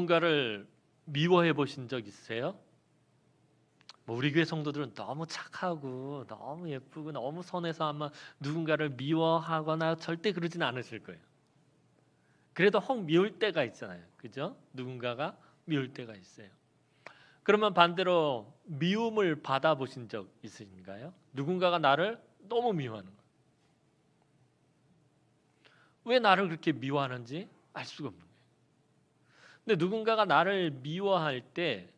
누군가를 미워해 보신 적 있으세요? 우리 교회 성도들은 너무 착하고 너무 예쁘고 너무 선해서 아마 누군가를 미워하거나 절대 그러진 않으실 거예요. 그래도 혹 미울 때가 있잖아요. 그죠? 누군가가 미울 때가 있어요. 그러면 반대로 미움을 받아보신 적 있으신가요? 누군가가 나를 너무 미워하는 거예요. 왜 나를 그렇게 미워하는지 알 수가 없는 거예요. 근데 누군가가 나를 미워할 때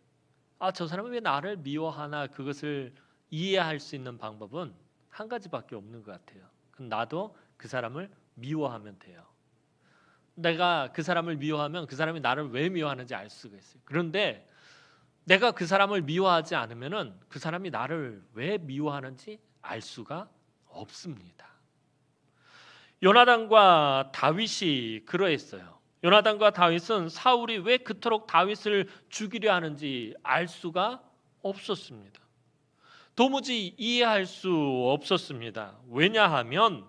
저 사람은 왜 나를 미워하나 그것을 이해할 수 있는 방법은 한 가지밖에 없는 것 같아요. 그럼 나도 그 사람을 미워하면 돼요. 내가 그 사람을 미워하면 그 사람이 나를 왜 미워하는지 알 수가 있어요. 그런데 내가 그 사람을 미워하지 않으면은 그 사람이 나를 왜 미워하는지 알 수가 없습니다. 요나단과 다윗이 그러했어요. 요나단과 다윗은 사울이 왜 그토록 다윗을 죽이려 하는지 알 수가 없었습니다. 도무지 이해할 수 없었습니다. 왜냐하면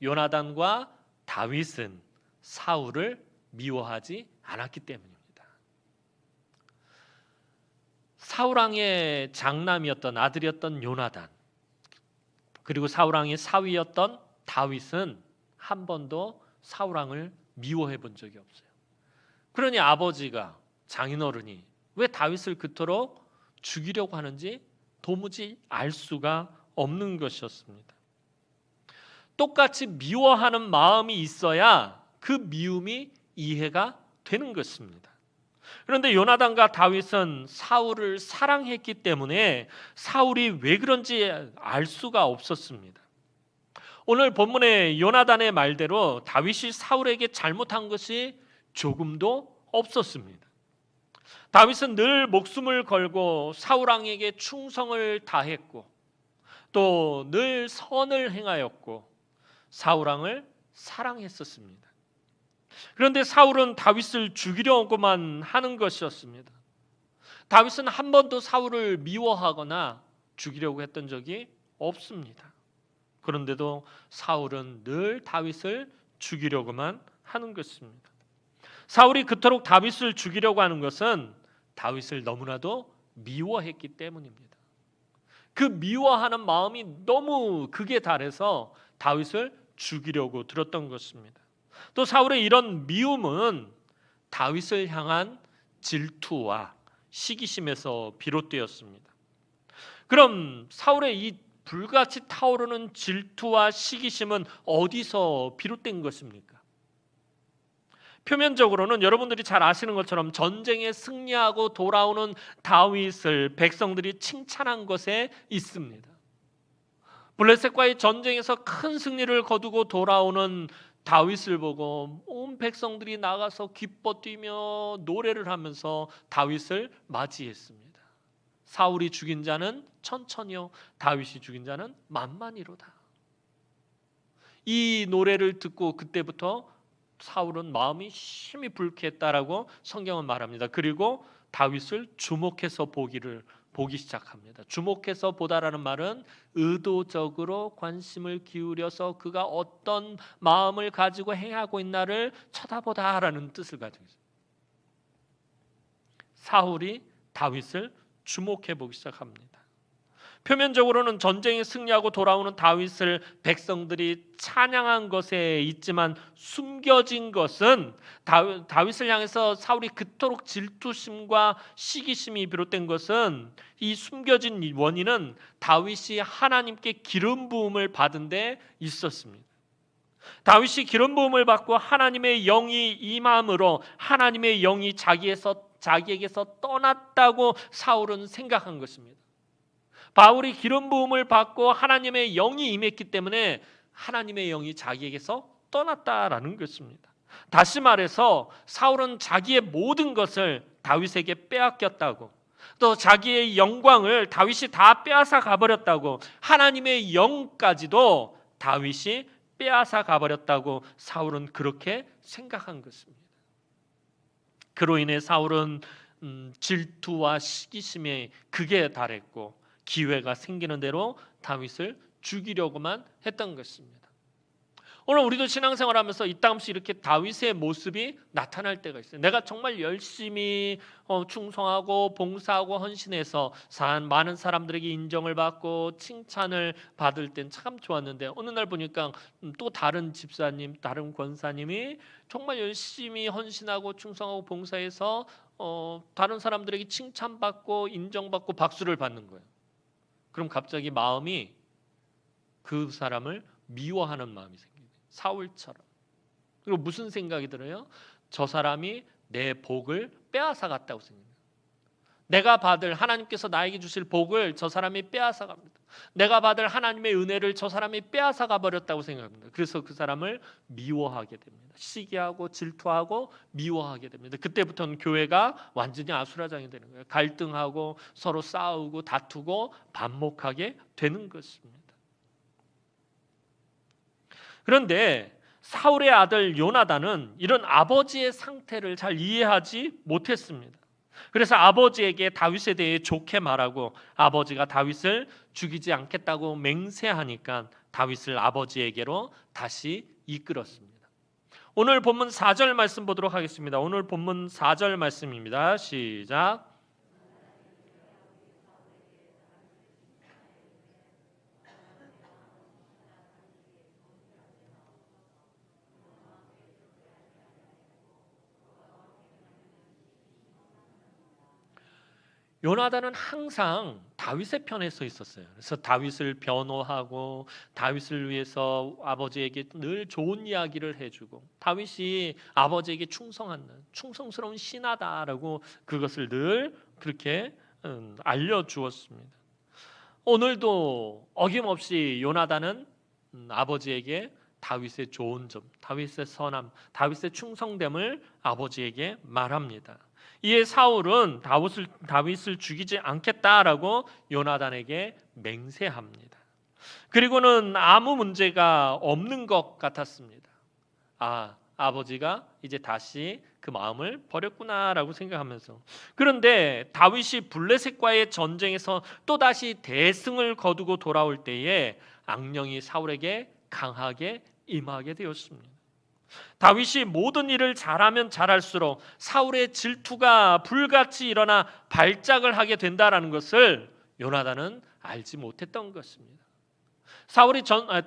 요나단과 다윗은 사울을 미워하지 않았기 때문입니다. 사울 왕의 장남이었던 아들이었던 요나단, 그리고 사울 왕의 사위였던 다윗은 한 번도 사울 왕을 미워해 본 적이 없어요. 그러니 아버지가, 장인어른이 왜 다윗을 그토록 죽이려고 하는지 도무지 알 수가 없는 것이었습니다. 똑같이 미워하는 마음이 있어야 그 미움이 이해가 되는 것입니다. 그런데 요나단과 다윗은 사울을 사랑했기 때문에 사울이 왜 그런지 알 수가 없었습니다. 오늘 본문의 요나단의 말대로 다윗이 사울에게 잘못한 것이 조금도 없었습니다. 다윗은 늘 목숨을 걸고 사울 왕에게 충성을 다했고 또 늘 선을 행하였고 사울 왕을 사랑했었습니다. 그런데 사울은 다윗을 죽이려고만 하는 것이었습니다. 다윗은 한 번도 사울을 미워하거나 죽이려고 했던 적이 없습니다. 그런데도 사울은 늘 다윗을 죽이려고만 하는 것입니다. 사울이 그토록 다윗을 죽이려고 하는 것은 다윗을 너무나도 미워했기 때문입니다. 그 미워하는 마음이 너무 극에 달해서 다윗을 죽이려고 들었던 것입니다. 또 사울의 이런 미움은 다윗을 향한 질투와 시기심에서 비롯되었습니다. 그럼 사울의 이 불같이 타오르는 질투와 시기심은 어디서 비롯된 것입니까? 표면적으로는 여러분들이 잘 아시는 것처럼 전쟁에 승리하고 돌아오는 다윗을 백성들이 칭찬한 것에 있습니다. 블레셋과의 전쟁에서 큰 승리를 거두고 돌아오는 다윗을 보고 온 백성들이 나가서 기뻐 뛰며 노래를 하면서 다윗을 맞이했습니다. 사울이 죽인 자는 천천히요 다윗이 죽인 자는 만만히로다. 이 노래를 듣고 그때부터 사울은 마음이 심히 불쾌했다라고 성경은 말합니다. 그리고 다윗을 주목해서 보기 시작합니다. 주목해서 보다라는 말은 의도적으로 관심을 기울여서 그가 어떤 마음을 가지고 행하고 있나를 쳐다보다라는 뜻을 가지고 있습니다. 사울이 다윗을 주목해 보기 시작합니다. 표면적으로는 전쟁에 승리하고 돌아오는 다윗을 백성들이 찬양한 것에 있지만 숨겨진 것은 다윗을 향해서 사울이 그토록 질투심과 시기심이 비롯된 것은 이 숨겨진 원인은 다윗이 하나님께 기름 부음을 받은 데 있었습니다. 다윗이 기름 부음을 받고 하나님의 영이 임함으로 하나님의 영이 자기에게서 떠났다고 사울은 생각한 것입니다. 바울이 기름 부음을 받고 하나님의 영이 임했기 때문에 하나님의 영이 자기에게서 떠났다라는 것입니다. 다시 말해서 사울은 자기의 모든 것을 다윗에게 빼앗겼다고, 또 자기의 영광을 다윗이 다 빼앗아 가버렸다고, 하나님의 영까지도 다윗이 빼앗아 가버렸다고 사울은 그렇게 생각한 것입니다. 그로 인해 사울은 질투와 시기심에 극에 달했고 기회가 생기는 대로 다윗을 죽이려고만 했던 것입니다. 오늘 우리도 신앙생활하면서 이따금씩 이렇게 다윗의 모습이 나타날 때가 있어요. 내가 정말 열심히 충성하고 봉사하고 헌신해서 많은 사람들에게 인정을 받고 칭찬을 받을 땐 참 좋았는데 어느 날 보니까 또 다른 집사님, 다른 권사님이 정말 열심히 헌신하고 충성하고 봉사해서 다른 사람들에게 칭찬받고 인정받고 박수를 받는 거예요. 그럼 갑자기 마음이 그 사람을 미워하는 마음이 생겨요. 사울처럼. 그리고 무슨 생각이 들어요? 저 사람이 내 복을 빼앗아 갔다고 생각해요. 내가 받을 하나님께서 나에게 주실 복을 저 사람이 빼앗아 갑니다. 내가 받을 하나님의 은혜를 저 사람이 빼앗아 가버렸다고 생각합니다. 그래서 그 사람을 미워하게 됩니다. 시기하고 질투하고 미워하게 됩니다. 그때부터는 교회가 완전히 아수라장이 되는 거예요. 갈등하고 서로 싸우고 다투고 반목하게 되는 것입니다. 그런데 사울의 아들 요나단은 이런 아버지의 상태를 잘 이해하지 못했습니다. 그래서 아버지에게 다윗에 대해 좋게 말하고 아버지가 다윗을 죽이지 않겠다고 맹세하니까 다윗을 아버지에게로 다시 이끌었습니다. 오늘 본문 4절 말씀 보도록 하겠습니다. 오늘 본문 4절 말씀입니다. 시작. 요나단은 항상 다윗의 편에 서 있었어요. 그래서 다윗을 변호하고 다윗을 위해서 아버지에게 늘 좋은 이야기를 해주고 다윗이 아버지에게 충성스러운 신하다라고 그것을 늘 그렇게 알려주었습니다. 오늘도 어김없이 요나단은 아버지에게 다윗의 좋은 점, 다윗의 선함, 다윗의 충성됨을 아버지에게 말합니다. 이에 사울은 다윗을 죽이지 않겠다라고 요나단에게 맹세합니다. 그리고는 아무 문제가 없는 것 같았습니다. 아버지가 이제 다시 그 마음을 버렸구나라고 생각하면서. 그런데 다윗이 블레셋과의 전쟁에서 또다시 대승을 거두고 돌아올 때에 악령이 사울에게 강하게 임하게 되었습니다. 다윗이 모든 일을 잘하면 잘할수록 사울의 질투가 불같이 일어나 발작을 하게 된다라는 것을 요나단은 알지 못했던 것입니다.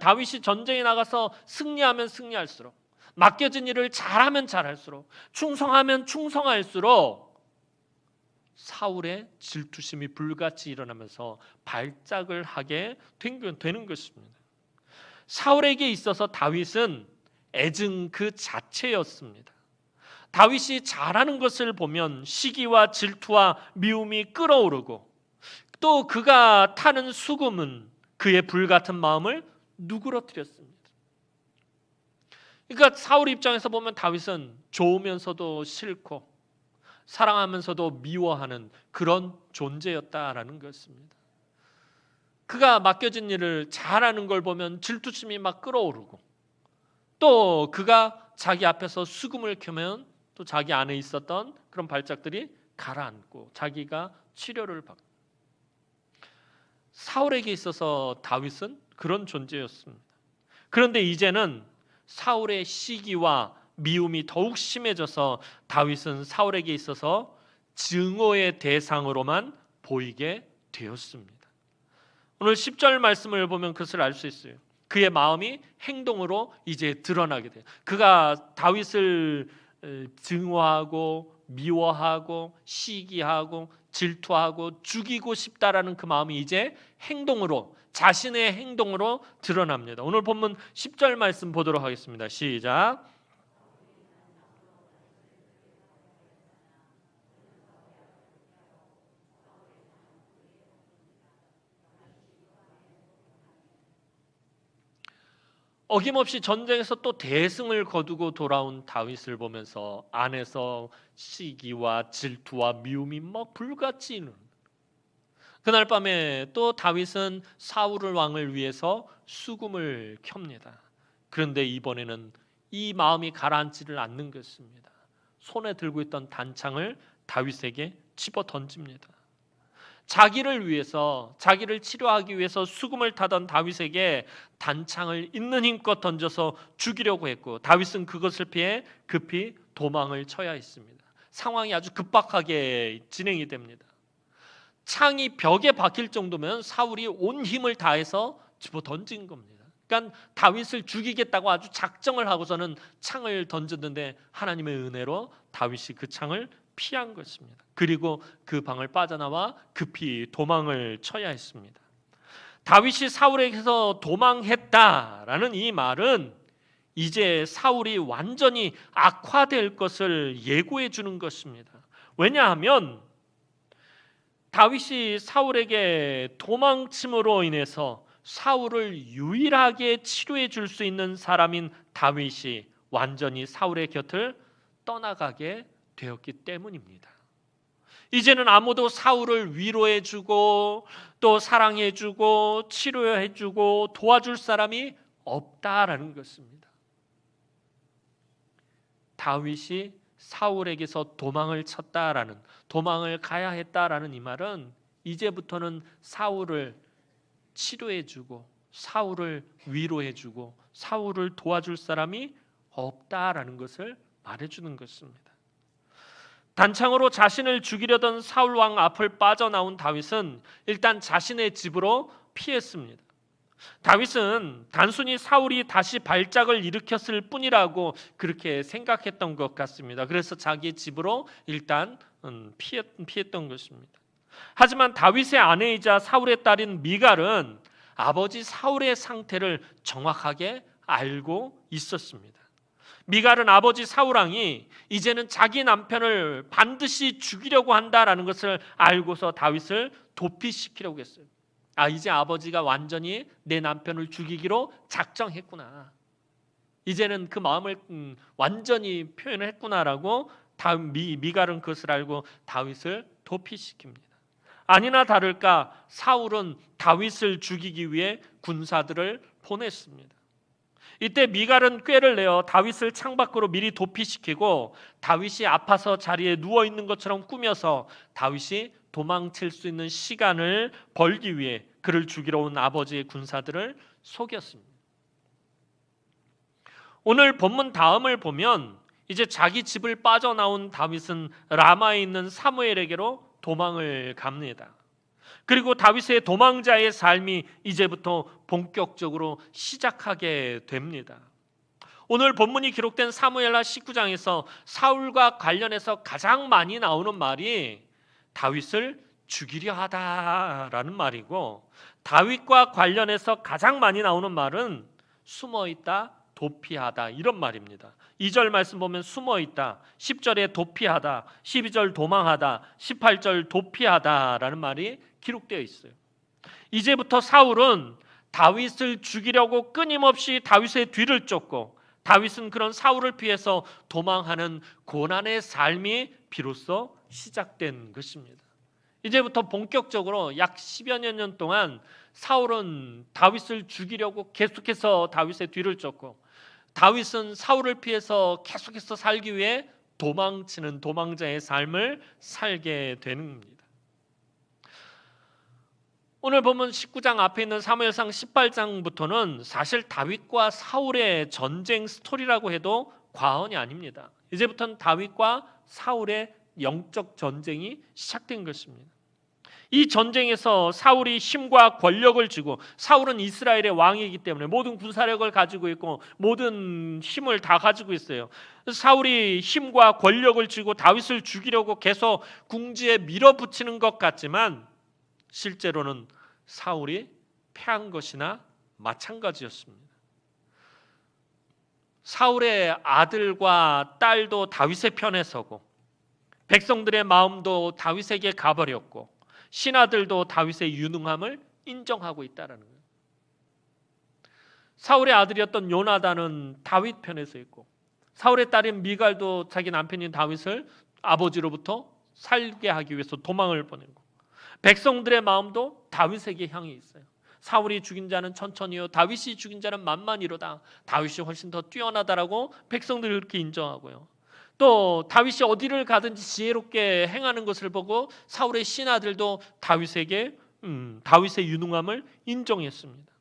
다윗이 전쟁에 나가서 승리하면 승리할수록, 맡겨진 일을 잘하면 잘할수록, 충성하면 충성할수록 사울의 질투심이 불같이 일어나면서 발작을 하게 되는 것입니다. 사울에게 있어서 다윗은 애증 그 자체였습니다. 다윗이 잘하는 것을 보면 시기와 질투와 미움이 끓어오르고 또 그가 타는 수금은 그의 불같은 마음을 누그러뜨렸습니다. 그러니까 사울 입장에서 보면 다윗은 좋으면서도 싫고 사랑하면서도 미워하는 그런 존재였다라는 것입니다. 그가 맡겨진 일을 잘하는 걸 보면 질투심이 막 끓어오르고 또 그가 자기 앞에서 수금을 켜면 또 자기 안에 있었던 그런 발작들이 가라앉고 자기가 치료를 받고. 사울에게 있어서 다윗은 그런 존재였습니다. 그런데 이제는 사울의 시기와 미움이 더욱 심해져서 다윗은 사울에게 있어서 증오의 대상으로만 보이게 되었습니다. 오늘 10절 말씀을 보면 그것을 알 수 있어요. 그의 마음이 행동으로 이제 드러나게 돼요. 그가 다윗을 증오하고 미워하고 시기하고 질투하고 죽이고 싶다라는 그 마음이 이제 행동으로, 자신의 행동으로 드러납니다. 오늘 본문 10절 말씀 보도록 하겠습니다. 시작. 어김없이 전쟁에서 또 대승을 거두고 돌아온 다윗을 보면서 안에서 시기와 질투와 미움이 막 불같이 일어납니다. 그날 밤에 또 다윗은 사울 왕을 위해서 수금을 켭니다. 그런데 이번에는 이 마음이 가라앉지를 않는 것입니다. 손에 들고 있던 단창을 다윗에게 집어 던집니다. 자기를 위해서, 자기를 치료하기 위해서 수금을 타던 다윗에게 단창을 있는 힘껏 던져서 죽이려고 했고, 다윗은 그것을 피해 급히 도망을 쳐야 했습니다. 상황이 아주 급박하게 진행이 됩니다. 창이 벽에 박힐 정도면 사울이 온 힘을 다해서 집어 던진 겁니다. 그러니까 다윗을 죽이겠다고 아주 작정을 하고서는 창을 던졌는데 하나님의 은혜로 다윗이 그 창을 피한 것입니다. 그리고 그 방을 빠져나와 급히 도망을 쳐야 했습니다. 다윗이 사울에게서 도망했다라는 이 말은 이제 사울이 완전히 악화될 것을 예고해 주는 것입니다. 왜냐하면 다윗이 사울에게 도망침으로 인해서 사울을 유일하게 치료해 줄 수 있는 사람인 다윗이 완전히 사울의 곁을 떠나가게 되었기 때문입니다. 이제는 아무도 사울을 위로해 주고 또 사랑해 주고 치료해 주고 도와줄 사람이 없다라는 것입니다. 다윗이 사울에게서 도망을 쳤다라는, 도망을 가야 했다라는 이 말은 이제부터는 사울을 치료해 주고 사울을 위로해 주고 사울을 도와줄 사람이 없다라는 것을 말해 주는 것입니다. 단창으로 자신을 죽이려던 사울 왕 앞을 빠져나온 다윗은 일단 자신의 집으로 피했습니다. 다윗은 단순히 사울이 다시 발작을 일으켰을 뿐이라고 그렇게 생각했던 것 같습니다. 그래서 자기 집으로 일단 피했던 것입니다. 하지만 다윗의 아내이자 사울의 딸인 미갈은 아버지 사울의 상태를 정확하게 알고 있었습니다. 미갈은 아버지 사울 왕이 이제는 자기 남편을 반드시 죽이려고 한다라는 것을 알고서 다윗을 도피시키려고 했어요. 이제 아버지가 완전히 내 남편을 죽이기로 작정했구나. 이제는 그 마음을 완전히 표현을 했구나라고 미갈은 그것을 알고 다윗을 도피시킵니다. 아니나 다를까 사울은 다윗을 죽이기 위해 군사들을 보냈습니다. 이때 미갈은 꾀를 내어 다윗을 창밖으로 미리 도피시키고 다윗이 아파서 자리에 누워 있는 것처럼 꾸며서 다윗이 도망칠 수 있는 시간을 벌기 위해 그를 죽이러 온 아버지의 군사들을 속였습니다. 오늘 본문 다음을 보면 이제 자기 집을 빠져나온 다윗은 라마에 있는 사무엘에게로 도망을 갑니다. 그리고 다윗의 도망자의 삶이 이제부터 본격적으로 시작하게 됩니다. 오늘 본문이 기록된 사무엘하 19장에서 사울과 관련해서 가장 많이 나오는 말이 다윗을 죽이려 하다라는 말이고, 다윗과 관련해서 가장 많이 나오는 말은 숨어있다, 도피하다 이런 말입니다. 2절 말씀 보면 숨어있다, 10절에 도피하다, 12절 도망하다, 18절 도피하다라는 말이 기록되어 있어요. 이제부터 사울은 다윗을 죽이려고 끊임없이 다윗의 뒤를 쫓고 다윗은 그런 사울을 피해서 도망하는 고난의 삶이 비로소 시작된 것입니다. 이제부터 본격적으로 약 10여 년 동안 사울은 다윗을 죽이려고 계속해서 다윗의 뒤를 쫓고 다윗은 사울을 피해서 계속해서 살기 위해 도망치는 도망자의 삶을 살게 되는 겁니다. 오늘 보면 19장 앞에 있는 사무엘상 18장부터는 사실 다윗과 사울의 전쟁 스토리라고 해도 과언이 아닙니다. 이제부터는 다윗과 사울의 영적 전쟁이 시작된 것입니다. 이 전쟁에서 사울이 힘과 권력을 쥐고, 사울은 이스라엘의 왕이기 때문에 모든 군사력을 가지고 있고 모든 힘을 다 가지고 있어요. 사울이 힘과 권력을 쥐고 다윗을 죽이려고 계속 궁지에 밀어붙이는 것 같지만 실제로는 사울이 패한 것이나 마찬가지였습니다. 사울의 아들과 딸도 다윗의 편에 서고 백성들의 마음도 다윗에게 가버렸고 신하들도 다윗의 유능함을 인정하고 있다는 거예요. 사울의 아들이었던 요나단은 다윗 편에 서 있고 사울의 딸인 미갈도 자기 남편인 다윗을 아버지로부터 살게 하기 위해서 도망을 보내고 백성들의 마음도 다윗에게 향해 있어요. 사울이 죽인 자는 천천히요 다윗이 죽인 자는 만만히로다. 다윗이 훨씬 더 뛰어나다라고 백성들이 그렇게 인정하고요. 또 다윗이 어디를 가든지 지혜롭게 행하는 것을 보고 사울의 신하들도 다윗의 유능함을 인정했습니다.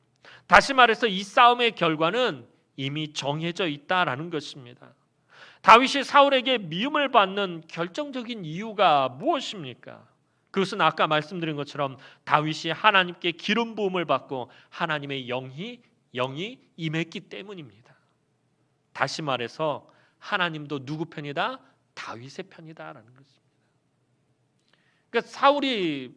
다시 말해서 이 싸움의 결과는 이미 정해져 있다라는 것입니다. 다윗이 사울에게 미움을 받는 결정적인 이유가 무엇입니까? 그것은 아까 말씀드린 것처럼 다윗이 하나님께 기름 부음을 받고 하나님의 영이 임했기 때문입니다. 다시 말해서 하나님도 누구 편이다? 다윗의 편이다라는 것입니다. 그러니까 사울이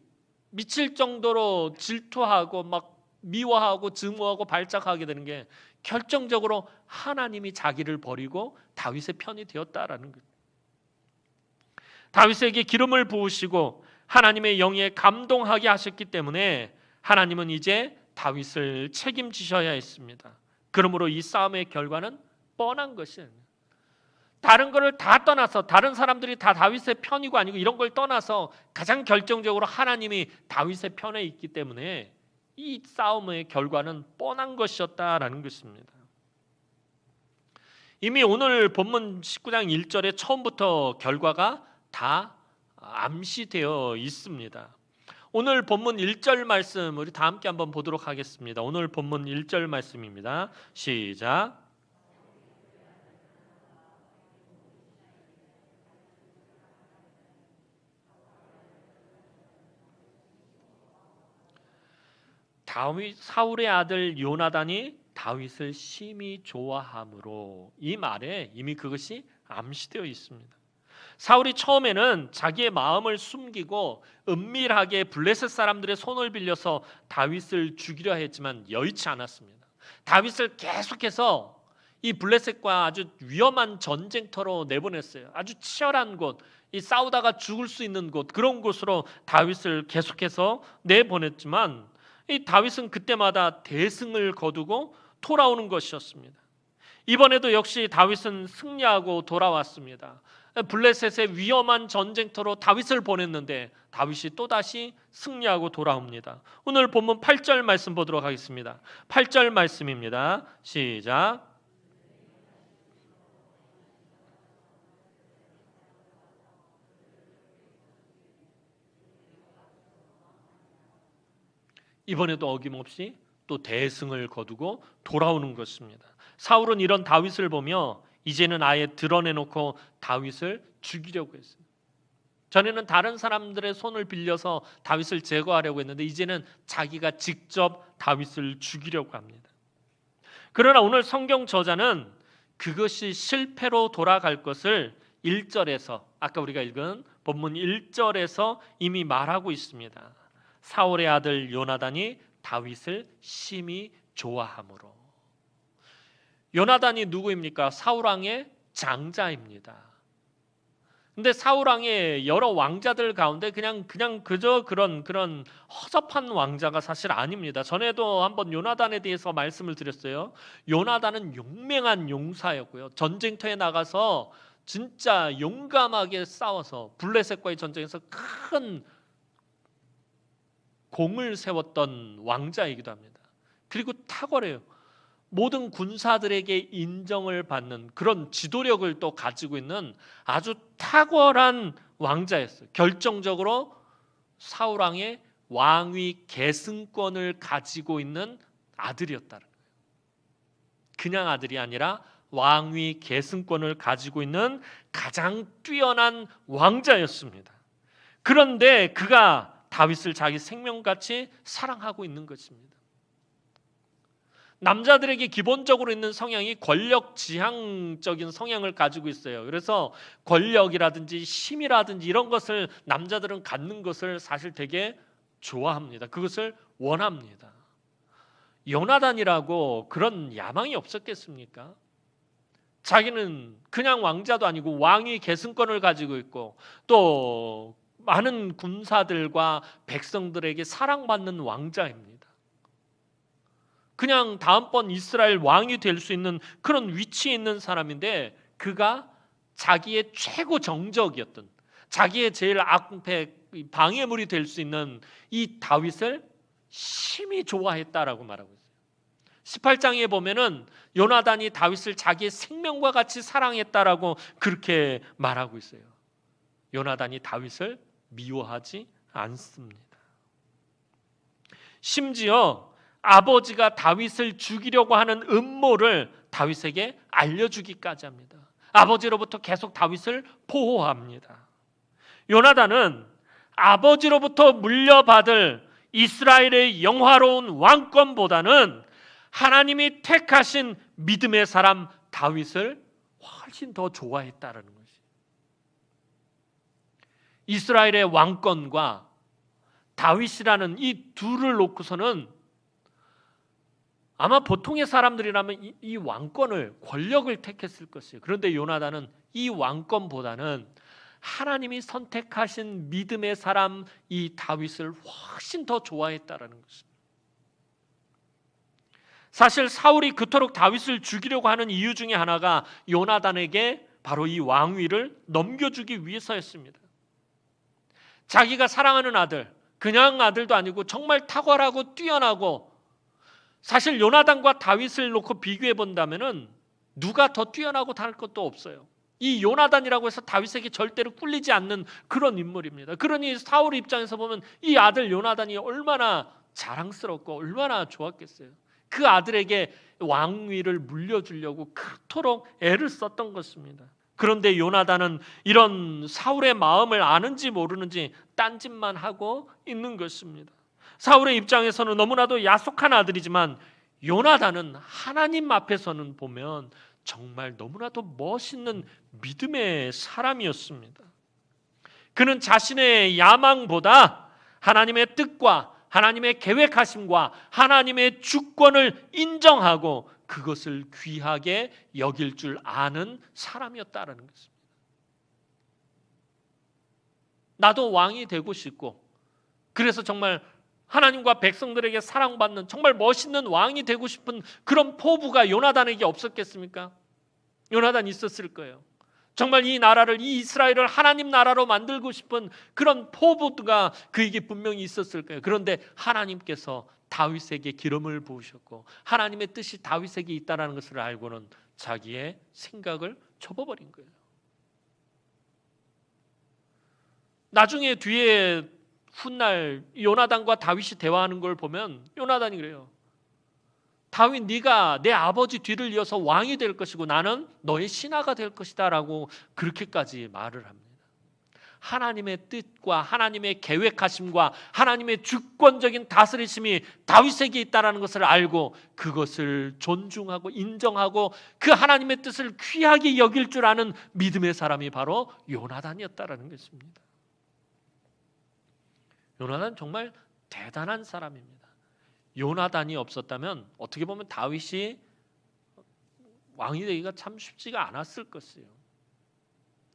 미칠 정도로 질투하고 막 미워하고 증오하고 발작하게 되는 게 결정적으로 하나님이 자기를 버리고 다윗의 편이 되었다라는 것. 다윗에게 기름을 부으시고 하나님의 영에 감동하게 하셨기 때문에 하나님은 이제 다윗을 책임지셔야 했습니다. 그러므로 이 싸움의 결과는 뻔한 것이에요. 다른 것을 다 떠나서 다른 사람들이 다 다윗의 편이고 아니고 이런 걸 떠나서 가장 결정적으로 하나님이 다윗의 편에 있기 때문에 이 싸움의 결과는 뻔한 것이었다라는 것입니다. 이미 오늘 본문 19장 1절에 처음부터 결과가 다 암시되어 있습니다. 오늘 본문 1절 말씀 우리 다 함께 한번 보도록 하겠습니다. 오늘 본문 1절 말씀입니다. 시작. 사울의 아들 요나단이 다윗을 심히 좋아함으로, 이 말에 이미 그것이 암시되어 있습니다. 사울이 처음에는 자기의 마음을 숨기고 은밀하게 블레셋 사람들의 손을 빌려서 다윗을 죽이려 했지만 여의치 않았습니다. 다윗을 계속해서 이 블레셋과 아주 위험한 전쟁터로 내보냈어요. 아주 치열한 곳, 이 싸우다가 죽을 수 있는 곳, 그런 곳으로 다윗을 계속해서 내보냈지만 이 다윗은 그때마다 대승을 거두고 돌아오는 것이었습니다. 이번에도 역시 다윗은 승리하고 돌아왔습니다. 블레셋의 위험한 전쟁터로 다윗을 보냈는데 다윗이 또다시 승리하고 돌아옵니다. 오늘 본문 8절 말씀 보도록 하겠습니다. 8절 말씀입니다. 시작. 이번에도 어김없이 또 대승을 거두고 돌아오는 것입니다. 사울은 이런 다윗을 보며 이제는 아예 드러내놓고 다윗을 죽이려고 했어요. 전에는 다른 사람들의 손을 빌려서 다윗을 제거하려고 했는데 이제는 자기가 직접 다윗을 죽이려고 합니다. 그러나 오늘 성경 저자는 그것이 실패로 돌아갈 것을 1절에서, 아까 우리가 읽은 본문 1절에서 이미 말하고 있습니다. 사울의 아들 요나단이 다윗을 심히 좋아함으로. 요나단이 누구입니까? 사울 왕의 장자입니다. 근데 사울 왕의 여러 왕자들 가운데 그냥 그저 그런 허접한 왕자가 사실 아닙니다. 전에도 한번 요나단에 대해서 말씀을 드렸어요. 요나단은 용맹한 용사였고요. 전쟁터에 나가서 진짜 용감하게 싸워서 블레셋과의 전쟁에서 큰 공을 세웠던 왕자이기도 합니다. 그리고 탁월해요. 모든 군사들에게 인정을 받는 그런 지도력을 또 가지고 있는 아주 탁월한 왕자였어요. 결정적으로 사울 왕의 왕위 계승권을 가지고 있는 아들이었다는 거예요. 그냥 아들이 아니라 왕위 계승권을 가지고 있는 가장 뛰어난 왕자였습니다. 그런데 그가 다윗을 자기 생명같이 사랑하고 있는 것입니다. 남자들에게 기본적으로 있는 성향이 권력 지향적인 성향을 가지고 있어요. 그래서 권력이라든지 힘이라든지 이런 것을 남자들은 갖는 것을 사실 되게 좋아합니다. 그것을 원합니다. 요나단이라고 그런 야망이 없었겠습니까? 자기는 그냥 왕자도 아니고 왕위 계승권을 가지고 있고 또 많은 군사들과 백성들에게 사랑받는 왕자입니다. 그냥 다음번 이스라엘 왕이 될 수 있는 그런 위치에 있는 사람인데 그가 자기의 최고 정적이었던, 자기의 제일 악패 방해물이 될 수 있는 이 다윗을 심히 좋아했다라고 말하고 있어요. 18장에 보면은 요나단이 다윗을 자기의 생명과 같이 사랑했다라고 그렇게 말하고 있어요. 요나단이 다윗을 미워하지 않습니다. 심지어 아버지가 다윗을 죽이려고 하는 음모를 다윗에게 알려주기까지 합니다. 아버지로부터 계속 다윗을 보호합니다. 요나단은 아버지로부터 물려받을 이스라엘의 영화로운 왕권보다는 하나님이 택하신 믿음의 사람 다윗을 훨씬 더 좋아했다는 것이. 이스라엘의 왕권과 다윗이라는 이 둘을 놓고서는 아마 보통의 사람들이라면 이 왕권을, 권력을 택했을 것이에요. 그런데 요나단은 이 왕권보다는 하나님이 선택하신 믿음의 사람 이 다윗을 훨씬 더 좋아했다라는 것입니다. 사실 사울이 그토록 다윗을 죽이려고 하는 이유 중에 하나가 요나단에게 바로 이 왕위를 넘겨주기 위해서였습니다. 자기가 사랑하는 아들, 그냥 아들도 아니고 정말 탁월하고 뛰어나고, 사실 요나단과 다윗을 놓고 비교해 본다면은 누가 더 뛰어나고 다를 것도 없어요. 이 요나단이라고 해서 다윗에게 절대로 꿀리지 않는 그런 인물입니다. 그러니 사울 입장에서 보면 이 아들 요나단이 얼마나 자랑스럽고 얼마나 좋았겠어요. 그 아들에게 왕위를 물려주려고 그토록 애를 썼던 것입니다. 그런데 요나단은 이런 사울의 마음을 아는지 모르는지 딴짓만 하고 있는 것입니다. 사울의 입장에서는 너무나도 야속한 아들이지만 요나단은 하나님 앞에서는 보면 정말 너무나도 멋있는 믿음의 사람이었습니다. 그는 자신의 야망보다 하나님의 뜻과 하나님의 계획하심과 하나님의 주권을 인정하고 그것을 귀하게 여길 줄 아는 사람이었다는 것입니다. 나도 왕이 되고 싶고, 그래서 정말 하나님과 백성들에게 사랑받는 정말 멋있는 왕이 되고 싶은 그런 포부가 요나단에게 없었겠습니까? 요나단이 있었을 거예요. 정말 이 나라를, 이 이스라엘을 하나님 나라로 만들고 싶은 그런 포부가 그에게 분명히 있었을 거예요. 그런데 하나님께서 다윗에게 기름을 부으셨고 하나님의 뜻이 다윗에게 있다는 것을 알고는 자기의 생각을 접어버린 거예요. 나중에 뒤에 훗날 요나단과 다윗이 대화하는 걸 보면 요나단이 그래요. 다윗, 네가 내 아버지 뒤를 이어서 왕이 될 것이고 나는 너의 신하가 될 것이다 라고 그렇게까지 말을 합니다. 하나님의 뜻과 하나님의 계획하심과 하나님의 주권적인 다스리심이 다윗에게 있다는 것을 알고 그것을 존중하고 인정하고 그 하나님의 뜻을 귀하게 여길 줄 아는 믿음의 사람이 바로 요나단이었다는 것입니다. 요나단 정말 대단한 사람입니다. 요나단이 없었다면 어떻게 보면 다윗이 왕이 되기가 참 쉽지가 않았을 것이에요.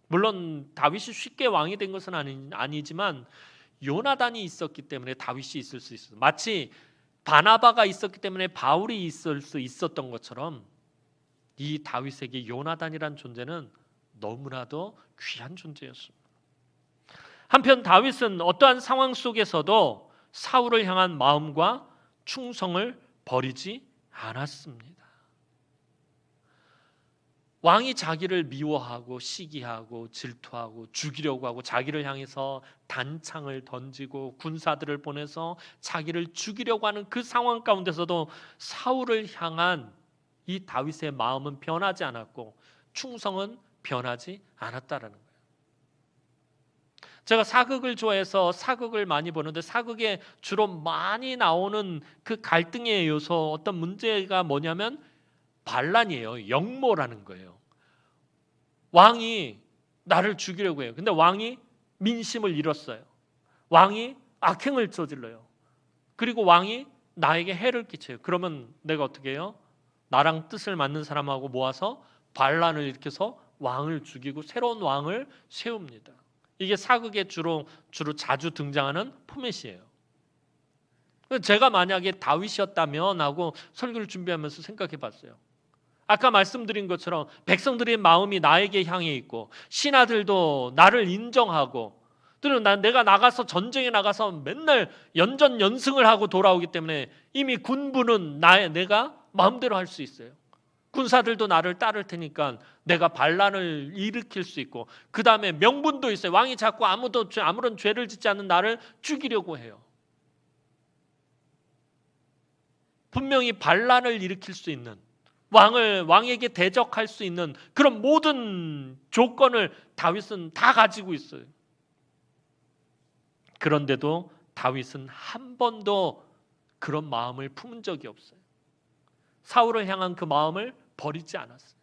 물론 다윗이 쉽게 왕이 된 것은 아니지만 요나단이 있었기 때문에 다윗이 있을 수 있어요. 마치 바나바가 있었기 때문에 바울이 있을 수 있었던 것처럼 이 다윗에게 요나단이란 존재는 너무나도 귀한 존재였습니다. 한편 다윗은 어떠한 상황 속에서도 사울을 향한 마음과 충성을 버리지 않았습니다. 왕이 자기를 미워하고 시기하고 질투하고 죽이려고 하고 자기를 향해서 단창을 던지고 군사들을 보내서 자기를 죽이려고 하는 그 상황 가운데서도 사울을 향한 이 다윗의 마음은 변하지 않았고 충성은 변하지 않았다라는 거예요. 제가 사극을 좋아해서 사극을 많이 보는데 사극에 주로 많이 나오는 그 갈등의 요소, 어떤 문제가 뭐냐면 반란이에요. 역모라는 거예요. 왕이 나를 죽이려고 해요. 근데 왕이 민심을 잃었어요. 왕이 악행을 저질러요. 그리고 왕이 나에게 해를 끼쳐요. 그러면 내가 어떻게 해요? 나랑 뜻을 맞는 사람하고 모아서 반란을 일으켜서 왕을 죽이고 새로운 왕을 세웁니다. 이게 사극에 주로 자주 등장하는 포맷이에요. 제가 만약에 다윗이었다면 하고 설교를 준비하면서 생각해 봤어요. 아까 말씀드린 것처럼 백성들의 마음이 나에게 향해 있고 신하들도 나를 인정하고 또는 내가 나가서 전쟁에 나가서 맨날 연전연승을 하고 돌아오기 때문에 이미 군부는 내가 마음대로 할 수 있어요. 군사들도 나를 따를 테니까 내가 반란을 일으킬 수 있고, 그 다음에 명분도 있어요. 왕이 자꾸 아무런 죄를 짓지 않는 나를 죽이려고 해요. 분명히 반란을 일으킬 수 있는, 왕에게 대적할 수 있는 그런 모든 조건을 다윗은 다 가지고 있어요. 그런데도 다윗은 한 번도 그런 마음을 품은 적이 없어요. 사울을 향한 그 마음을 버리지 않았어요.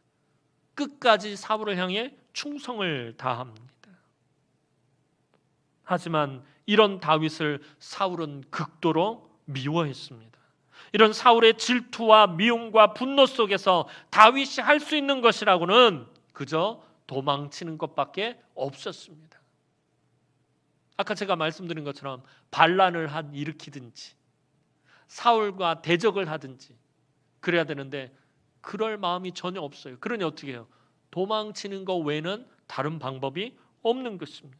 끝까지 사울을 향해 충성을 다합니다. 하지만 이런 다윗을 사울은 극도로 미워했습니다. 이런 사울의 질투와 미움과 분노 속에서 다윗이 할 수 있는 것이라고는 그저 도망치는 것밖에 없었습니다. 아까 제가 말씀드린 것처럼 반란을 일으키든지 사울과 대적을 하든지 그래야 되는데 그럴 마음이 전혀 없어요. 그러니 어떻게 해요? 도망치는 것 외에는 다른 방법이 없는 것입니다.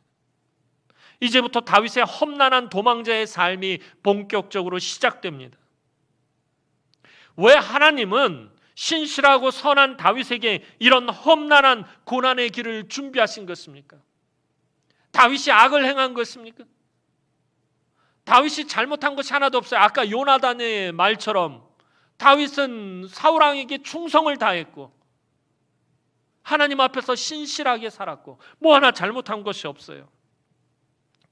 이제부터 다윗의 험난한 도망자의 삶이 본격적으로 시작됩니다. 왜 하나님은 신실하고 선한 다윗에게 이런 험난한 고난의 길을 준비하신 것입니까? 다윗이 악을 행한 것입니까? 다윗이 잘못한 것이 하나도 없어요. 아까 요나단의 말처럼 다윗은 사울 왕에게 충성을 다했고 하나님 앞에서 신실하게 살았고 뭐 하나 잘못한 것이 없어요.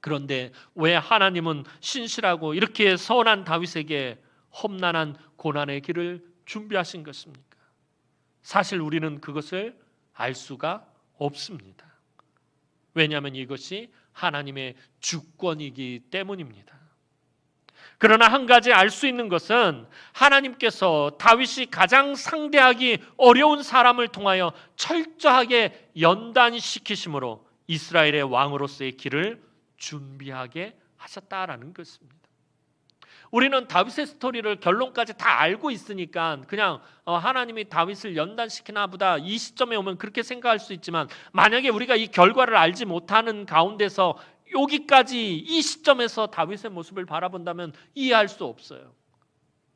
그런데 왜 하나님은 신실하고 이렇게 선한 다윗에게 험난한 고난의 길을 준비하신 것입니까? 사실 우리는 그것을 알 수가 없습니다. 왜냐하면 이것이 하나님의 주권이기 때문입니다. 그러나 한 가지 알 수 있는 것은 하나님께서 다윗이 가장 상대하기 어려운 사람을 통하여 철저하게 연단시키심으로 이스라엘의 왕으로서의 길을 준비하게 하셨다라는 것입니다. 우리는 다윗의 스토리를 결론까지 다 알고 있으니까 그냥 하나님이 다윗을 연단시키나 보다 이 시점에 오면 그렇게 생각할 수 있지만, 만약에 우리가 이 결과를 알지 못하는 가운데서 여기까지 이 시점에서 다윗의 모습을 바라본다면 이해할 수 없어요.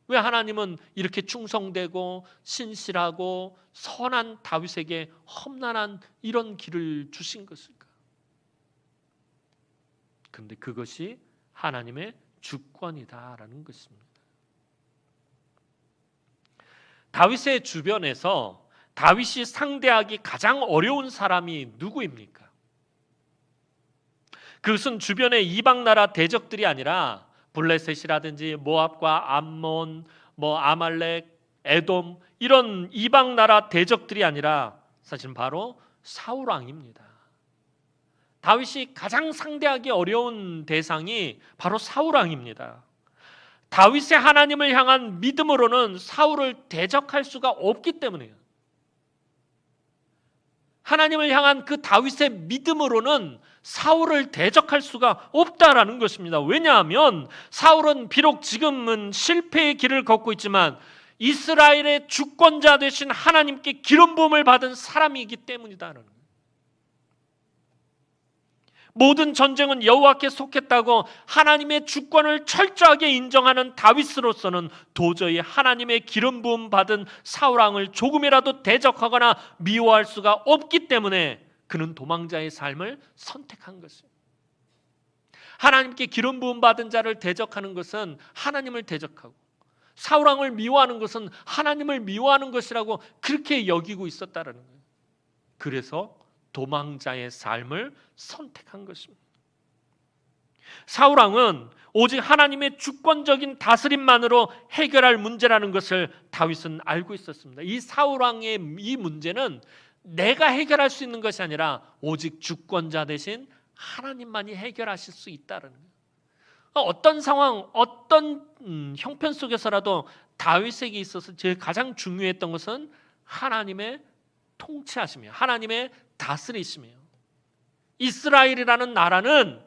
왜 하나님은 이렇게 충성되고 신실하고 선한 다윗에게 험난한 이런 길을 주신 것일까? 그런데 그것이 하나님의 주권이다라는 것입니다. 다윗의 주변에서 다윗이 상대하기 가장 어려운 사람이 누구입니까? 그것은 주변의 이방 나라 대적들이 아니라 블레셋이라든지 모압과 암몬, 아말렉, 에돔 이런 이방 나라 대적들이 아니라 사실은 바로 사울 왕입니다. 다윗이 가장 상대하기 어려운 대상이 바로 사울 왕입니다. 다윗의 하나님을 향한 믿음으로는 사울을 대적할 수가 없기 때문이에요. 하나님을 향한 그 다윗의 믿음으로는 사울을 대적할 수가 없다라는 것입니다. 왜냐하면 사울은 비록 지금은 실패의 길을 걷고 있지만 이스라엘의 주권자 되신 하나님께 기름 부음을 받은 사람이기 때문이다라는 거예요. 모든 전쟁은 여호와께 속했다고 하나님의 주권을 철저하게 인정하는 다윗으로서는 도저히 하나님의 기름 부음 받은 사울 왕을 조금이라도 대적하거나 미워할 수가 없기 때문에 그는 도망자의 삶을 선택한 것입니다. 하나님께 기름 부음 받은 자를 대적하는 것은 하나님을 대적하고, 사울 왕을 미워하는 것은 하나님을 미워하는 것이라고 그렇게 여기고 있었다라는 거예요. 그래서 도망자의 삶을 선택한 것입니다. 사울 왕은 오직 하나님의 주권적인 다스림만으로 해결할 문제라는 것을 다윗은 알고 있었습니다. 이 사울 왕의 이 문제는 내가 해결할 수 있는 것이 아니라 오직 주권자 대신 하나님만이 해결하실 수 있다는 거예요. 어떤 상황, 어떤 형편 속에서라도 다윗에게 있어서 제일 가장 중요했던 것은 하나님의 통치하심이에요. 하나님의 다스리심이에요. 이스라엘이라는 나라는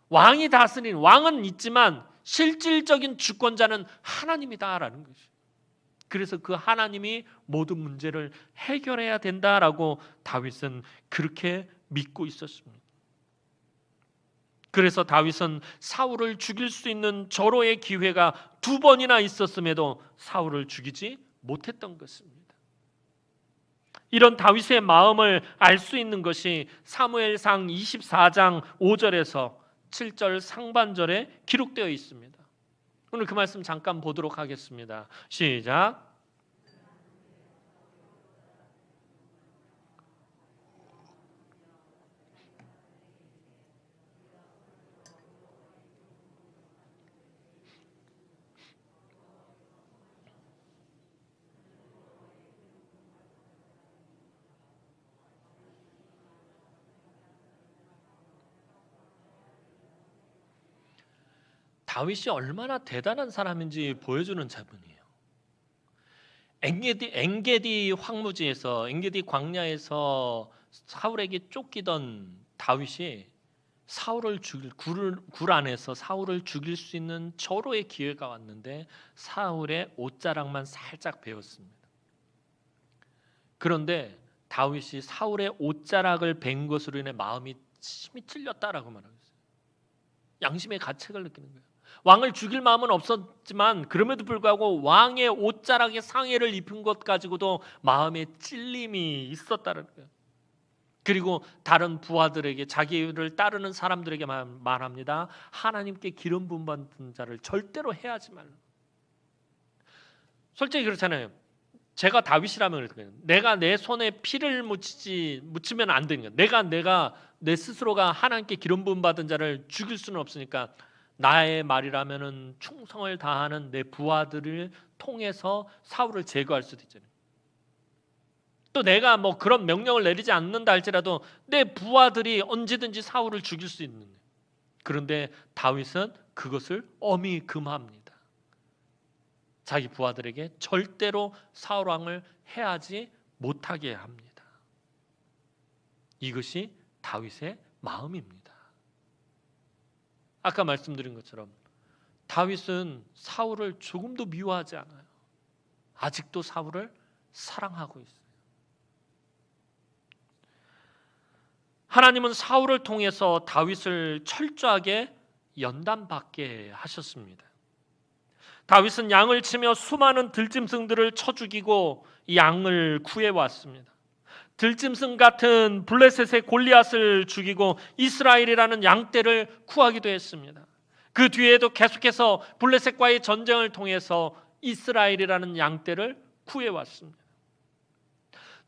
왕이 다스린, 왕은 있지만 실질적인 주권자는 하나님이다라는 것이에요. 그래서 그 하나님이 모든 문제를 해결해야 된다라고 다윗은 그렇게 믿고 있었습니다. 그래서 다윗은 사울을 죽일 수 있는 절호의 기회가 2번이나 있었음에도 사울을 죽이지 못했던 것입니다. 이런 다윗의 마음을 알 수 있는 것이 사무엘상 24장 5절에서 7절 상반절에 기록되어 있습니다. 오늘 그 말씀 잠깐 보도록 하겠습니다. 시작. 다윗이 얼마나 대단한 사람인지 보여주는 자문이에요. 엔게디 황무지에서, 엔게디 광야에서 사울에게 쫓기던 다윗이 굴 안에서 사울을 죽일 수 있는 절호의 기회가 왔는데 사울의 옷자락만 살짝 베었습니다. 그런데 다윗이 사울의 옷자락을 벤 것으로 인해 마음이 심히 찔렸다라고 말하고 있어요. 양심의 가책을 느끼는 거예요. 왕을 죽일 마음은 없었지만 그럼에도 불구하고 왕의 옷자락에 상해를 입은 것 가지고도 마음에 찔림이 있었다는 거예요. 그리고 다른 부하들에게, 자기를 따르는 사람들에게 말합니다. 하나님께 기름 부음 받은 자를 절대로 해하지 말라. 솔직히 그렇잖아요. 제가 다윗이라면 그래요. 내가 내 손에 피를 묻히면 안 되는 거예요. 내가 내 스스로가 하나님께 기름 부음 받은 자를 죽일 수는 없으니까 나의 말이라면은 충성을 다하는 내 부하들을 통해서 사울을 제거할 수도 있잖아요. 또 내가 뭐 그런 명령을 내리지 않는다 할지라도 내 부하들이 언제든지 사울을 죽일 수 있는. 그런데 다윗은 그것을 엄히 금합니다. 자기 부하들에게 절대로 사울 왕을 해하지 못하게 합니다. 이것이 다윗의 마음입니다. 아까 말씀드린 것처럼 다윗은 사울을 조금도 미워하지 않아요. 아직도 사울을 사랑하고 있어요. 하나님은 사울을 통해서 다윗을 철저하게 연단받게 하셨습니다. 다윗은 양을 치며 수많은 들짐승들을 쳐 죽이고 양을 구해왔습니다. 들짐승 같은 블레셋의 골리앗을 죽이고 이스라엘이라는 양떼를 구하기도 했습니다. 그 뒤에도 계속해서 블레셋과의 전쟁을 통해서 이스라엘이라는 양떼를 구해왔습니다.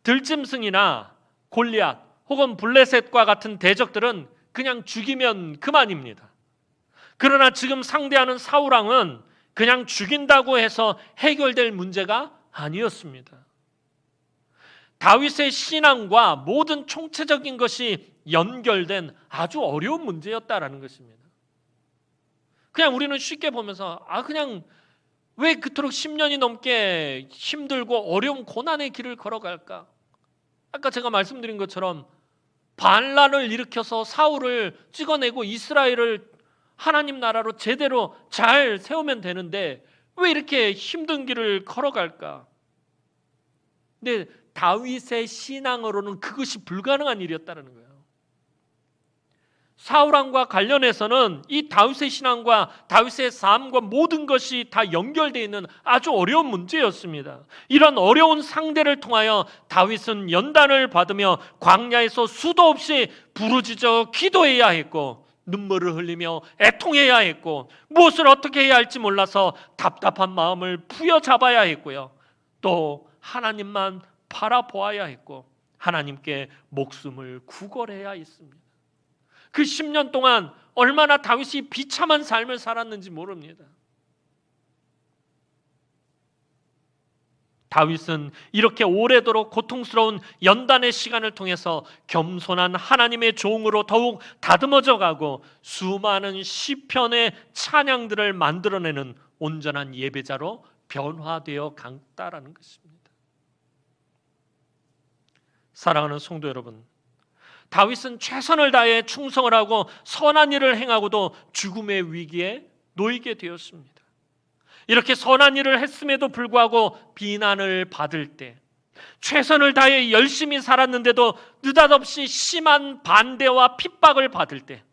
들짐승이나 골리앗 혹은 블레셋과 같은 대적들은 그냥 죽이면 그만입니다. 그러나 지금 상대하는 사울 왕은 그냥 죽인다고 해서 해결될 문제가 아니었습니다. 다윗의 신앙과 모든 총체적인 것이 연결된 아주 어려운 문제였다라는 것입니다. 그냥 우리는 쉽게 보면서 그냥 왜 그토록 10년이 넘게 힘들고 어려운 고난의 길을 걸어갈까? 아까 제가 말씀드린 것처럼 반란을 일으켜서 사울을 찍어내고 이스라엘을 하나님 나라로 제대로 잘 세우면 되는데 왜 이렇게 힘든 길을 걸어갈까? 근데 다윗의 신앙으로는 그것이 불가능한 일이었다는 거예요. 사울 왕과 관련해서는 이 다윗의 신앙과 다윗의 삶과 모든 것이 다 연결되어 있는 아주 어려운 문제였습니다. 이런 어려운 상대를 통하여 다윗은 연단을 받으며 광야에서 수도 없이 부르짖어 기도해야 했고 눈물을 흘리며 애통해야 했고 무엇을 어떻게 해야 할지 몰라서 답답한 마음을 부여잡아야 했고요. 또 하나님만 바라보아야 했고 하나님께 목숨을 구걸해야 했습니다. 그 10년 동안 얼마나 다윗이 비참한 삶을 살았는지 모릅니다. 다윗은 이렇게 오래도록 고통스러운 연단의 시간을 통해서 겸손한 하나님의 종으로 더욱 다듬어져 가고 수많은 시편의 찬양들을 만들어내는 온전한 예배자로 변화되어 갔다라는 것입니다. 사랑하는 성도 여러분, 다윗은 최선을 다해 충성을 하고 선한 일을 행하고도 죽음의 위기에 놓이게 되었습니다. 이렇게 선한 일을 했음에도 불구하고 비난을 받을 때, 최선을 다해 열심히 살았는데도 느닷없이 심한 반대와 핍박을 받을 때,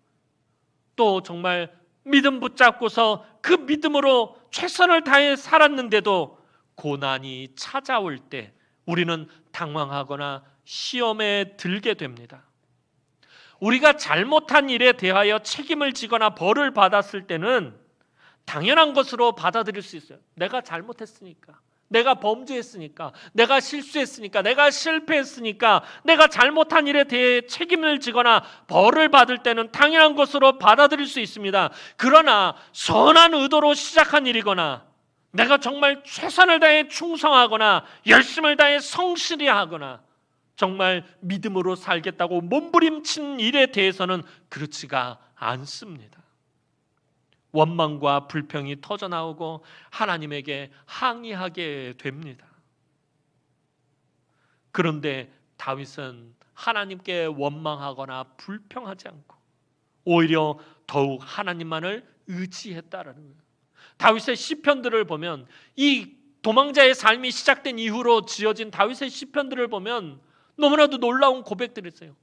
또 정말 믿음 붙잡고서 그 믿음으로 최선을 다해 살았는데도 고난이 찾아올 때 우리는 당황하거나 시험에 들게 됩니다. 우리가 잘못한 일에 대하여 책임을 지거나 벌을 받았을 때는 당연한 것으로 받아들일 수 있어요. 내가 잘못했으니까, 내가 범죄했으니까, 내가 실수했으니까, 내가 실패했으니까, 내가 잘못한 일에 대해 책임을 지거나 벌을 받을 때는 당연한 것으로 받아들일 수 있습니다. 그러나 선한 의도로 시작한 일이거나 내가 정말 최선을 다해 충성하거나 열심을 다해 성실히 하거나 정말 믿음으로 살겠다고 몸부림친 일에 대해서는 그렇지가 않습니다. 원망과 불평이 터져나오고 하나님에게 항의하게 됩니다. 그런데 다윗은 하나님께 원망하거나 불평하지 않고 오히려 더욱 하나님만을 의지했다라는 거예요. 다윗의 시편들을 보면, 이 도망자의 삶이 시작된 이후로 지어진 다윗의 시편들을 보면 너무나도 놀라운 고백들이 있어요.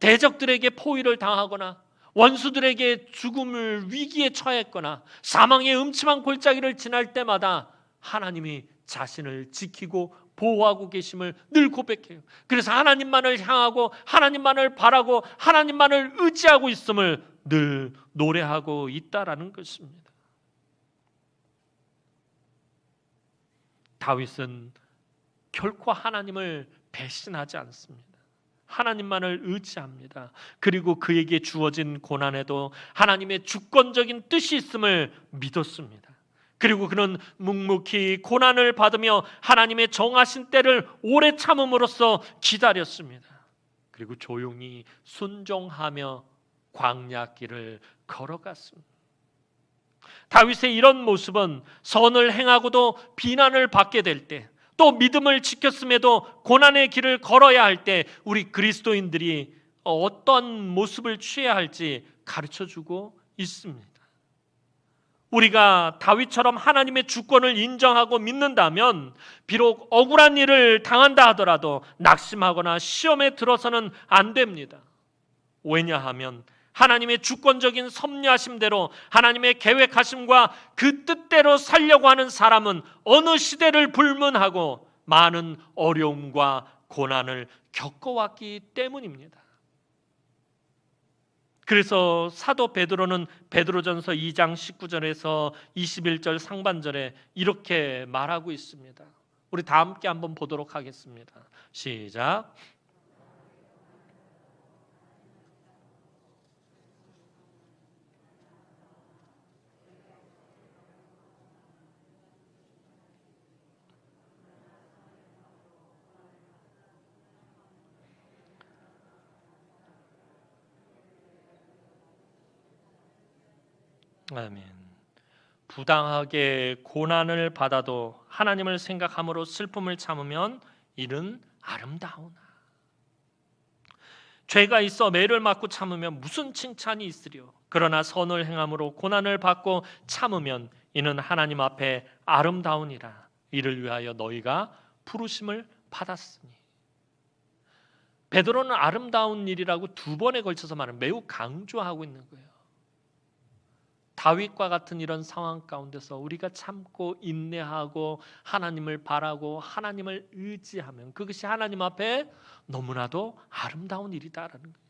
대적들에게 포위를 당하거나 원수들에게 죽음을 위기에 처했거나 사망의 음침한 골짜기를 지날 때마다 하나님이 자신을 지키고 보호하고 계심을 늘 고백해요. 그래서 하나님만을 향하고 하나님만을 바라고 하나님만을 의지하고 있음을 늘 노래하고 있다라는 것입니다. 다윗은 결코 하나님을 배신하지 않습니다. 하나님만을 의지합니다. 그리고 그에게 주어진 고난에도 하나님의 주권적인 뜻이 있음을 믿었습니다. 그리고 그는 묵묵히 고난을 받으며 하나님의 정하신 때를 오래 참음으로써 기다렸습니다. 그리고 조용히 순종하며 광야길을 걸어갔습니다. 다윗의 이런 모습은 선을 행하고도 비난을 받게 될 때, 또 믿음을 지켰음에도 고난의 길을 걸어야 할 때 우리 그리스도인들이 어떤 모습을 취해야 할지 가르쳐주고 있습니다. 우리가 다윗처럼 하나님의 주권을 인정하고 믿는다면 비록 억울한 일을 당한다 하더라도 낙심하거나 시험에 들어서는 안 됩니다. 왜냐하면 하나님의 주권적인 섭리하심대로 하나님의 계획하심과 그 뜻대로 살려고 하는 사람은 어느 시대를 불문하고 많은 어려움과 고난을 겪어왔기 때문입니다. 그래서 사도 베드로는 베드로전서 2장 19절에서 21절 상반절에 이렇게 말하고 있습니다. 우리 다 함께 한번 보도록 하겠습니다. 시작. 아멘. 부당하게 고난을 받아도 하나님을 생각함으로 슬픔을 참으면 이는 아름다우나. 죄가 있어 매를 맞고 참으면 무슨 칭찬이 있으리요. 그러나 선을 행함으로 고난을 받고 참으면 이는 하나님 앞에 아름다우니라. 이를 위하여 너희가 부르심을 받았으니. 베드로는 아름다운 일이라고 두 번에 걸쳐서 말하는, 매우 강조하고 있는 거예요. 다윗과 같은 이런 상황 가운데서 우리가 참고 인내하고 하나님을 바라고 하나님을 의지하면 그것이 하나님 앞에 너무나도 아름다운 일이다라는 거예요.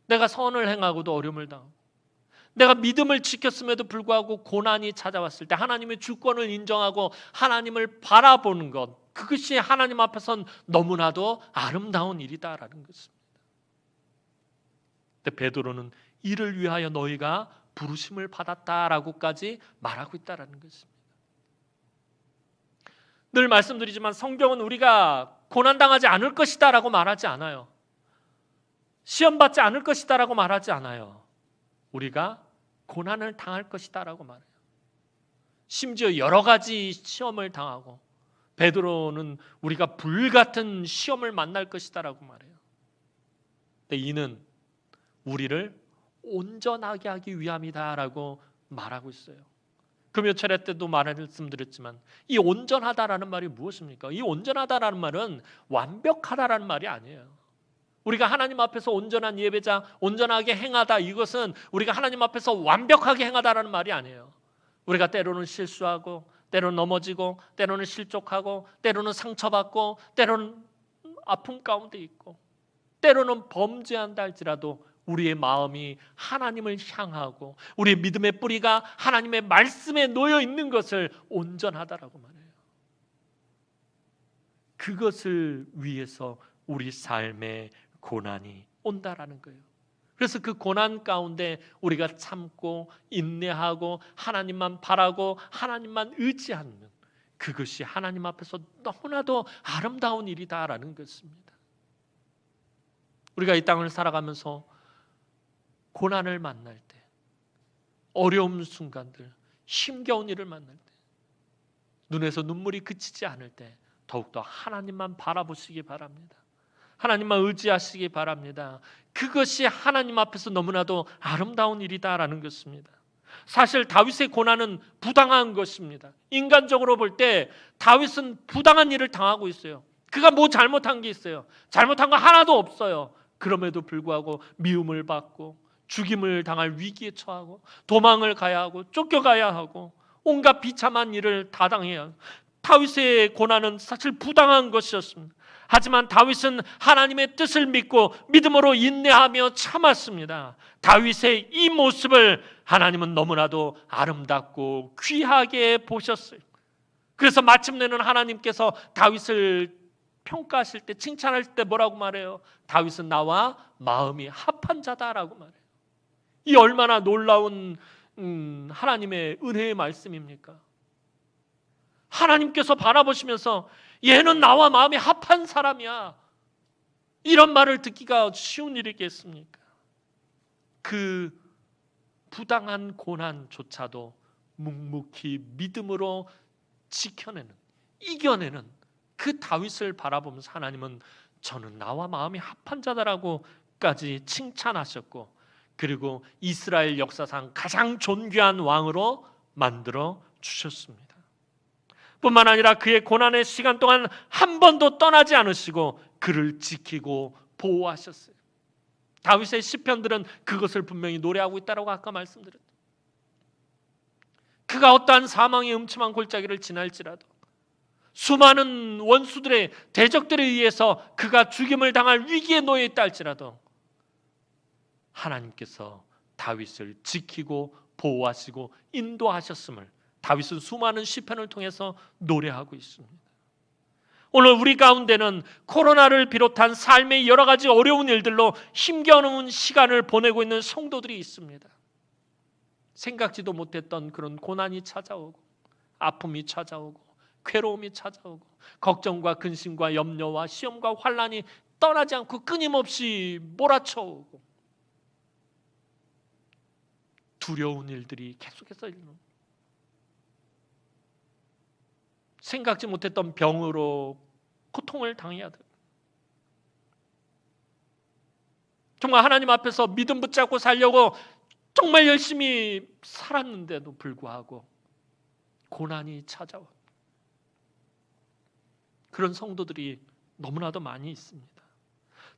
내가 선을 행하고도 어려움을 당하고 내가 믿음을 지켰음에도 불구하고 고난이 찾아왔을 때 하나님의 주권을 인정하고 하나님을 바라보는 것, 그것이 하나님 앞에선 너무나도 아름다운 일이다라는 것입니다. 근데 베드로는 이를 위하여 너희가 부르심을 받았다라고까지 말하고 있다라는 것입니다. 늘 말씀드리지만 성경은 우리가 고난당하지 않을 것이다라고 말하지 않아요. 시험받지 않을 것이다라고 말하지 않아요. 우리가 고난을 당할 것이다라고 말해요. 심지어 여러 가지 시험을 당하고, 베드로는 우리가 불같은 시험을 만날 것이다라고 말해요. 근데 이는 우리를 온전하게 하기 위함이다라고 말하고 있어요. 금요철회 때도 말씀드렸지만 이 온전하다라는 말이 무엇입니까? 이 온전하다라는 말은 완벽하다라는 말이 아니에요. 우리가 하나님 앞에서 온전한 예배자, 온전하게 행하다, 이것은 우리가 하나님 앞에서 완벽하게 행하다라는 말이 아니에요. 우리가 때로는 실수하고, 때로는 넘어지고, 때로는 실족하고, 때로는 상처받고, 때로는 아픔 가운데 있고, 때로는 범죄한다 할지라도 우리의 마음이 하나님을 향하고 우리의 믿음의 뿌리가 하나님의 말씀에 놓여 있는 것을 온전하다라고 말해요. 그것을 위해서 우리 삶에 고난이 온다라는 거예요. 그래서 그 고난 가운데 우리가 참고 인내하고 하나님만 바라고 하나님만 의지하는, 그것이 하나님 앞에서 너무나도 아름다운 일이다라는 것입니다. 우리가 이 땅을 살아가면서 고난을 만날 때, 어려운 순간들, 힘겨운 일을 만날 때, 눈에서 눈물이 그치지 않을 때 더욱더 하나님만 바라보시기 바랍니다. 하나님만 의지하시기 바랍니다. 그것이 하나님 앞에서 너무나도 아름다운 일이다라는 것입니다. 사실 다윗의 고난은 부당한 것입니다. 인간적으로 볼 때 다윗은 부당한 일을 당하고 있어요. 그가 뭐 잘못한 게 있어요? 잘못한 거 하나도 없어요. 그럼에도 불구하고 미움을 받고 죽임을 당할 위기에 처하고 도망을 가야 하고 쫓겨가야 하고 온갖 비참한 일을 다 당해야. 다윗의 고난은 사실 부당한 것이었습니다. 하지만 다윗은 하나님의 뜻을 믿고 믿음으로 인내하며 참았습니다. 다윗의 이 모습을 하나님은 너무나도 아름답고 귀하게 보셨어요. 그래서 마침내는 하나님께서 다윗을 평가하실 때, 칭찬할 때 뭐라고 말해요? 다윗은 나와 마음이 합한 자다라고 말해요. 이 얼마나 놀라운 하나님의 은혜의 말씀입니까? 하나님께서 바라보시면서 얘는 나와 마음이 합한 사람이야, 이런 말을 듣기가 쉬운 일이겠습니까? 그 부당한 고난조차도 묵묵히 믿음으로 지켜내는, 이겨내는 그 다윗을 바라보면서 하나님은 저는 나와 마음이 합한 자다라고까지 칭찬하셨고, 그리고 이스라엘 역사상 가장 존귀한 왕으로 만들어 주셨습니다. 뿐만 아니라 그의 고난의 시간 동안 한 번도 떠나지 않으시고 그를 지키고 보호하셨어요. 다윗의 시편들은 그것을 분명히 노래하고 있다고 아까 말씀드렸죠. 그가 어떠한 사망의 음침한 골짜기를 지날지라도, 수많은 원수들의 대적들에 의해서 그가 죽임을 당할 위기에 놓여 있다 할지라도 하나님께서 다윗을 지키고 보호하시고 인도하셨음을 다윗은 수많은 시편을 통해서 노래하고 있습니다. 오늘 우리 가운데는 코로나를 비롯한 삶의 여러 가지 어려운 일들로 힘겨운 시간을 보내고 있는 성도들이 있습니다. 생각지도 못했던 그런 고난이 찾아오고 아픔이 찾아오고 괴로움이 찾아오고 걱정과 근심과 염려와 시험과 환난이 떠나지 않고 끊임없이 몰아쳐오고 두려운 일들이 계속해서 일어납니다. 생각지 못했던 병으로 고통을 당해야 돼요. 정말 하나님 앞에서 믿음 붙잡고 살려고 정말 열심히 살았는데도 불구하고 고난이 찾아와. 그런 성도들이 너무나도 많이 있습니다.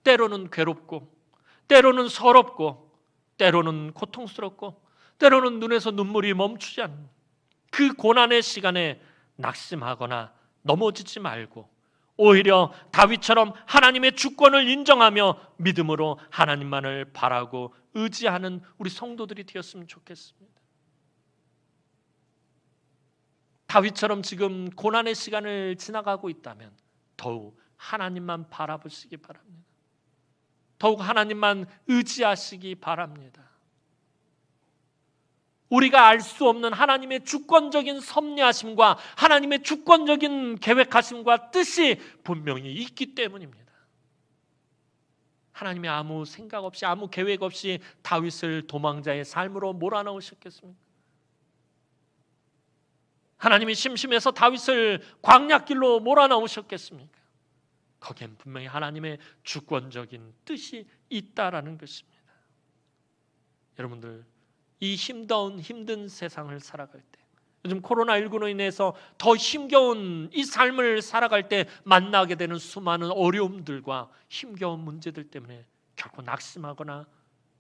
때로는 괴롭고, 때로는 서럽고, 때로는 고통스럽고, 때로는 눈에서 눈물이 멈추지 않는 그 고난의 시간에 낙심하거나 넘어지지 말고 오히려 다윗처럼 하나님의 주권을 인정하며 믿음으로 하나님만을 바라고 의지하는 우리 성도들이 되었으면 좋겠습니다. 다윗처럼 지금 고난의 시간을 지나가고 있다면 더욱 하나님만 바라보시기 바랍니다. 더욱 하나님만 의지하시기 바랍니다. 우리가 알 수 없는 하나님의 주권적인 섭리하심과 하나님의 주권적인 계획하심과 뜻이 분명히 있기 때문입니다. 하나님이 아무 생각 없이 아무 계획 없이 다윗을 도망자의 삶으로 몰아넣으셨겠습니까? 하나님이 심심해서 다윗을 광야길로 몰아넣으셨겠습니까? 거기엔 분명히 하나님의 주권적인 뜻이 있다라는 것입니다. 여러분들, 이 힘든 세상을 살아갈 때, 요즘 코로나19로 인해서 더 힘겨운 이 삶을 살아갈 때 만나게 되는 수많은 어려움들과 힘겨운 문제들 때문에 결코 낙심하거나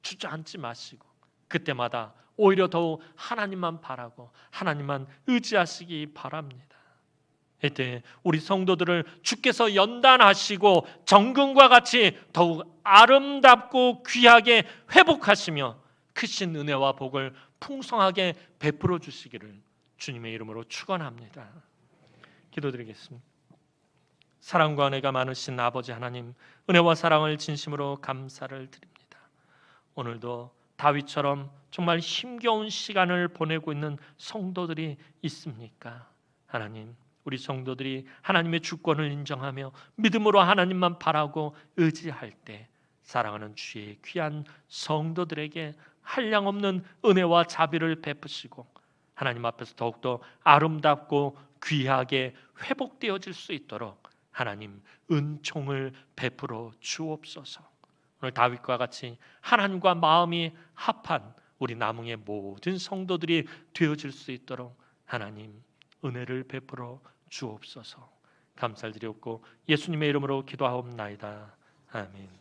주저앉지 마시고 그때마다 오히려 더욱 하나님만 바라고 하나님만 의지하시기 바랍니다. 이때 우리 성도들을 주께서 연단하시고 정금과 같이 더욱 아름답고 귀하게 회복하시며 크신 은혜와 복을 풍성하게 베풀어 주시기를 주님의 이름으로 축원합니다. 기도드리겠습니다. 사랑과 은혜가 많으신 아버지 하나님, 은혜와 사랑을 진심으로 감사를 드립니다. 오늘도 다윗처럼 정말 힘겨운 시간을 보내고 있는 성도들이 있습니까? 하나님, 우리 성도들이 하나님의 주권을 인정하며 믿음으로 하나님만 바라고 의지할 때 사랑하는 주의 귀한 성도들에게 한량없는 은혜와 자비를 베푸시고 하나님 앞에서 더욱더 아름답고 귀하게 회복되어질 수 있도록 하나님 은총을 베풀어 주옵소서. 오늘 다윗과 같이 하나님과 마음이 합한 우리 남흥의 모든 성도들이 되어질 수 있도록 하나님 은혜를 베풀어 주옵소서. 감사를 드리옵고 예수님의 이름으로 기도하옵나이다. 아멘.